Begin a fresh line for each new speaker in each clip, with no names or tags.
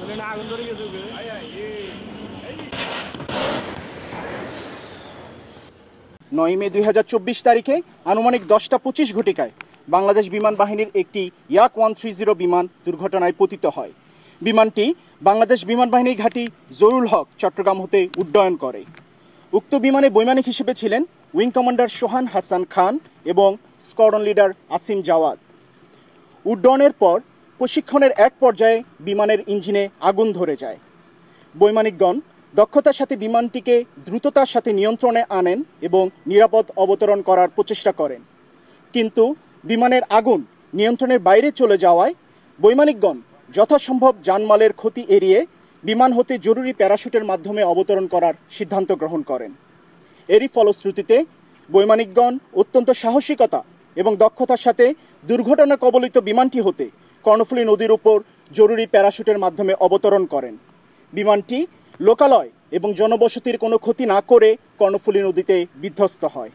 9 মে 2024 তারিখে আনুমানিক 10টা 25 ঘটিকায় বাংলাদেশ বিমান বাহিনীর একটি ইয়াক 130 বিমান দুর্ঘটনায় পতিত হয়। বিমানটি বাংলাদেশ বিমান বাহিনীর ঘাঁটি জহুরুল হক চট্টগ্রাম হতে উড্ডয়ন করে। উক্ত বিমানে বৈমানিক হিসেবে ছিলেন উইং কমান্ডার সোহান হাসান খান এবং স্কোয়াড্রন লিডার আসিম জাওয়াদ। উড্ডয়নের পর প্রশিক্ষণের এক পর্যায়ে বিমানের ইঞ্জিনে আগুন ধরে যায়। বৈমানিকগণ দক্ষতার সাথে বিমানটিকে দ্রুততার সাথে নিয়ন্ত্রণে আনেন এবং নিরাপদ অবতরণ করার প্রচেষ্টা করেন, কিন্তু বিমানের আগুন নিয়ন্ত্রণের বাইরে চলে যাওয়ায় বৈমানিকগণ যথাসম্ভব জানমালের ক্ষতি এড়িয়ে বিমান হতে জরুরি প্যারাশুটের মাধ্যমে অবতরণ করার সিদ্ধান্ত গ্রহণ করেন। এরই ফলশ্রুতিতে বৈমানিকগণ অত্যন্ত সাহসিকতা এবং দক্ষতার সাথে দুর্ঘটনা কবলিত বিমানটি হতে কর্ণফুলী নদীর উপর জরুরি প্যারাশুটের মাধ্যমে অবতরণ করেন। বিমানটি লোকালয় এবং জনবসতির কোনো ক্ষতি না করে কর্ণফুলী নদীতে বিধ্বস্ত হয়।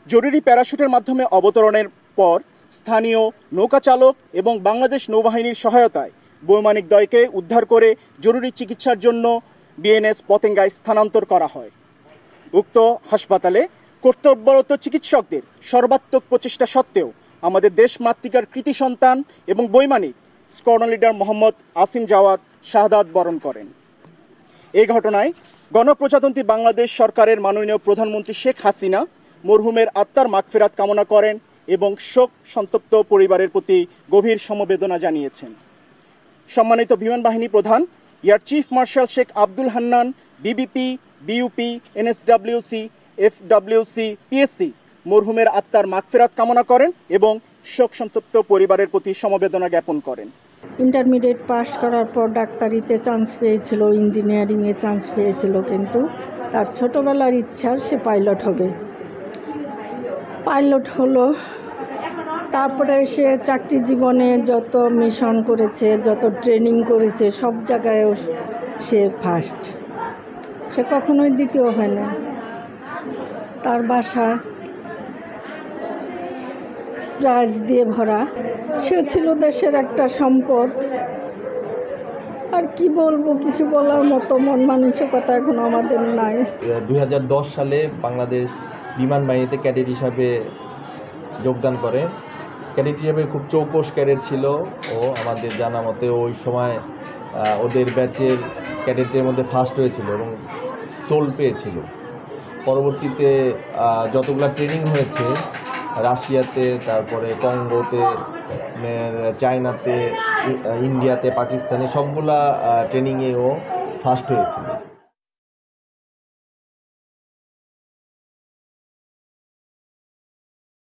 জরুরি প্যারাশুটের মাধ্যমে অবতরণের পর স্থানীয় নৌকা চালক এবং বাংলাদেশ নৌবাহিনীর সহায়তায় বৈমানিকদ্বয়কে উদ্ধার করে জরুরি চিকিৎসার জন্য বিএনএস পতেঙ্গায় স্থানান্তর করা হয়। উক্ত হাসপাতালে কর্তব্যরত চিকিৎসকদের সর্বাত্মক প্রচেষ্টা সত্ত্বেও আমাদের দেশমাতৃকার কৃতি সন্তান এবং বৈমানিক স্কোয়াড্রন লিডার মোহাম্মদ আসিম জাওয়াদ শাহাদাত বরণ করেন। এই ঘটনায় গণপ্রজাতন্ত্রী বাংলাদেশ সরকারের মাননীয় প্রধানমন্ত্রী শেখ হাসিনা মরহুমের আত্মার মাগফিরাত কামনা করেন এবং শোক সন্তপ্ত পরিবারের প্রতি গভীর সমবেদনা জানিয়েছেন। সম্মানিত বিমান বাহিনী প্রধান air chief marshal Sheikh Abdul Hannan, BBP, BUP, NSWC, FWC, PSC মরহুমের আত্মার মাগফিরাত কামনা করেন এবং শোক সন্তপ্ত পরিবারের প্রতি সমবেদনা জ্ঞাপন করেন।
ইন্টারমিডিয়েট পাস করার পর ডাক্তারিতে চান্স পেয়েছিল, ইঞ্জিনিয়ারিংয়ে চান্স পেয়েছিল, কিন্তু তার ছোটোবেলার ইচ্ছা সে পাইলট হবে। পাইলট হলো, তারপরে সে চাকরি জীবনে যত মিশন করেছে, যত ট্রেনিং করেছে, সব জায়গায় সে ফার্স্ট, সে কখনোই দ্বিতীয় হয় না। তার বাসা প্রাইজ দিয়ে ভরা, সে ছিল দেশের একটা সম্পদ। আর কি বলবো, কিছু বলার মতো মন মানসিকতা এখন আমাদের নাই।
2010 সালে বাংলাদেশ বিমান বাহিনীতে ক্যাডেট হিসাবে যোগদান করে। ক্যাডেট হিসাবে খুব চৌকস ক্যাডেট ছিল ও, আমাদের জানা মতে ওই সময় ওদের ব্যাচের ক্যাডেটের মধ্যে ফার্স্ট হয়েছিল এবং সোল পেয়েছিল। পরবর্তীতে যতগুলো ট্রেনিং হয়েছে রাশিয়াতে, তারপরে কঙ্গোতে, চায়নাতে, ইন্ডিয়াতে, পাকিস্তানে, সবগুলা ট্রেনিংয়ে ও ফার্স্ট হয়েছিল।